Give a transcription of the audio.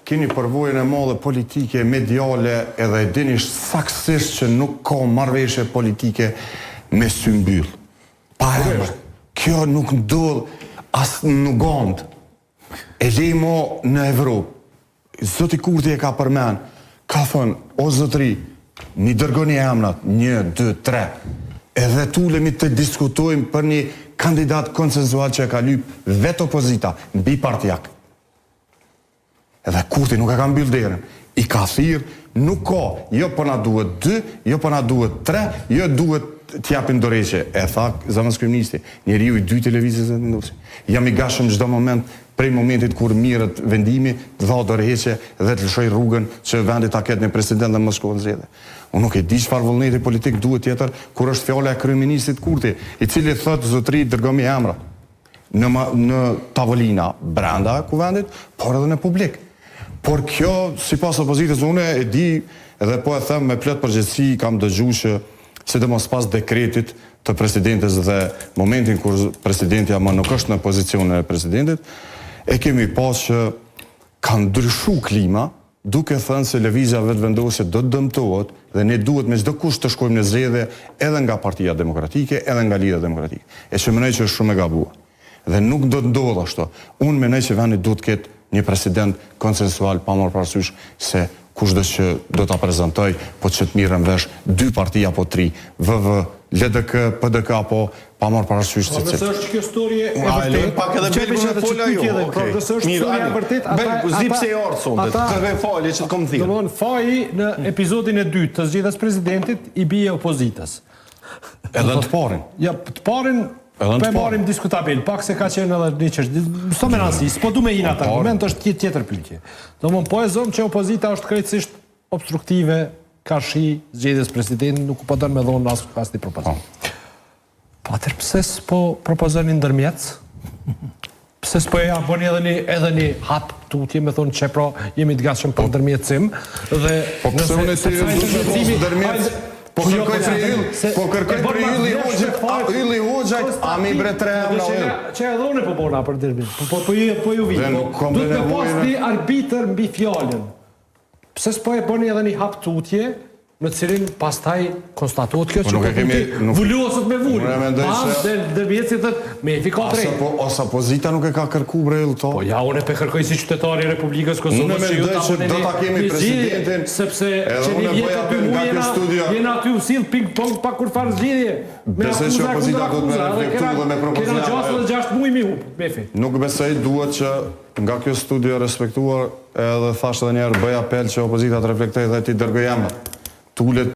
keni përvojën e madhe politike, mediale, edhe e dini saktësisht që nuk ka marrëveshje politike me sy mbyll. Pa emër. Kjo nuk ndodh as në Ugandë. E lejmo në Evropë. Zoti Kurti e ka përmend, ka thënë, o zotëri, një dërgoni emrat, 1, 2, 3, edhe tulemi të diskutojmë për një kandidat konsensual që e ka lyp vetë opozita, mbi partijak. Edhe Kurti nuk e ka mbyll derën. I ka thirr, nuk ka, jo po na duhet 2, jo po na duhet 3, jo duhet t'japin dorëheqje. E tha zëvendës kryeministri, njeriu i 2 televizës së ndosë. Jam i gatshëm çdo moment, prej momentit kur mirët vendimi, të dha dorëheqje dhe të lëshoj rrugën që vendi ta ketë një president dhe mos shkohen zgjedhje. Unë nuk e di çfarë vullneti politik duhet tjetër kur është fjala e kryeministrit Kurti, i cili thotë zotëri dërgomi emra në tavolina brenda kuvendit, por edhe në publik. Por kjo, sipas opozitës, unë e di edhe po e them me plot përgjegjësi, kam dëgjuar që sidomos pas dekretit të presidentes dhe momentin kur presidentja më nuk është në pozicionin e presidentit, e kemi pas që ka ndryshu klima, duke thënë se lëvizja vetëvendosje do të dëmtohet dhe ne duhet me çdo kusht të shkojmë në zgjedhje edhe nga Partia Demokratike, edhe nga Lidhja Demokratike. E që mendoj që është shumë e gabuar. Dhe nuk do të ndodhë ashtu. Unë mendoj që vendi duhet të ketë një president konsensual, pa marrë parasysh se kushdo që do ta prezantoj, po që të mirën vesh 2 parti apo 3, VV, LDK, PDK, apo pa marrë parasysh se Nëse është kjo storje e vërtet, pak edhe bëjmë me fola jo. Nëse është storje e vërtet, zipse e orë sondet, kërve falje që të kom thirë. Domthon faji në episodin e 2 të zgjedhjes presidentit i bie opozitës. edhe të parin. Ja, të parin po e marim diskutabil, pak se ka qenë edhe një çështje. S'o me rasti, s'po du me jin ata. Moment është tjetër plikje. Domthon po e zëm që opozita është krejtësisht obstruktive, ka shi zgjedhjes presidentit, nuk po don me dhon as një propozim. Po atër pse s'po propozoni ndërmjet? Pse s'po ja bëni edhe një hap tutje, me thonë që pro jemi të gatshëm për ndërmjetësim dhe po pse unë të ndërmjet po kërkoj për Ylli Hoxhajt, a mi bre 3 euro. Që edhe unë po bona për ndërmjet, po ju vi. Duhet me pas një arbitër mbi fjalën. Pse s'po e bëni edhe një hap tutje, në cilin pastaj konstatohet kjo që vulluosët me vullë. Pas ndërmjet si thët me efikat rejtë. Ose opozita nuk e ka kërku bre to. Po ja, unë e pe kërkoj si qytetari Republikës Kosovës që ju ta do ta kemi presidentin, sepse që një vjetë aty mu jena aty usil ping-pong pa kur farë zgjidhje. Besoj që opozita duhet me reflektu dhe me propozime. Kena gjasë dhe 6 muj mi hupë, befi. Nuk besoj duhet që nga kjo studio respektuar edhe thashtë edhe njerë bëj apel që opozita të reflektoj dhe ti dërgoj emrat. Tullet